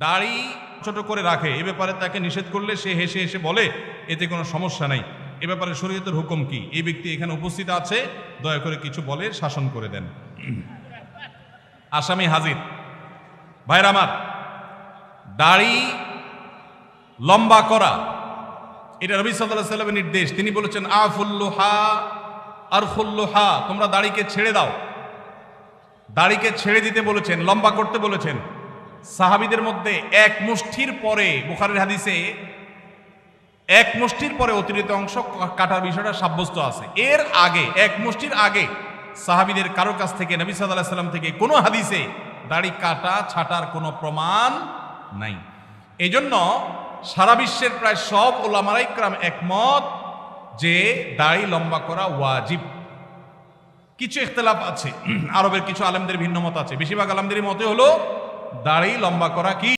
দাড়ি ছোট করে রাখে, এ ব্যাপারে তাকে নিষেধ করলে সে হেসে হেসে বলে এতে কোনো সমস্যা নাই, এ ব্যাপারে শরীয়তের হুকুম কি? এই ব্যক্তি এখানে উপস্থিত আছে, দয়া করে কিছু বলে শাসন করে দেন। আসামি হাজির। ভাইরা আমার, দাড়ি লম্বা করা এটা নবী সাল্লাল্লাহু আলাইহি ওয়াসাল্লামের নির্দেশ। তিনি বলেছেন আফুল্লুহা আরফুল্লুহা, তোমরা দাড়িকে ছেড়ে দাও। দাড়িকে ছেড়ে দিতে বলেছেন, লম্বা করতে বলেছেন। সাহাবীদের মধ্যে এক মুষ্টির পরে, বুখারীর হাদিসে এক মুষ্টির পরে অতিরিক্ত অংশ কাটার বিষয়টা সাব্যস্ত আছে। এর আগে এক মুষ্টির আগে সাহাবীদের কারো কাছ থেকে, নবী সাল্লাল্লাহু আলাইহি ওয়াসাল্লাম থেকে কোনো হাদিসে দাড়ি কাটা ছাটার কোনো প্রমাণ নাই। এজন্য সারা বিশ্বের প্রায় সব উলামায়ে ইকরাম একমত যে দাড়ি লম্বা করা ওয়াজিব। কিছু ইখতিলাফ আছে, আরবের কিছু আলেমদের ভিন্ন মত আছে। বেশিরভাগ আলেমদের মতে হলো দাড়ি লম্বা করা কি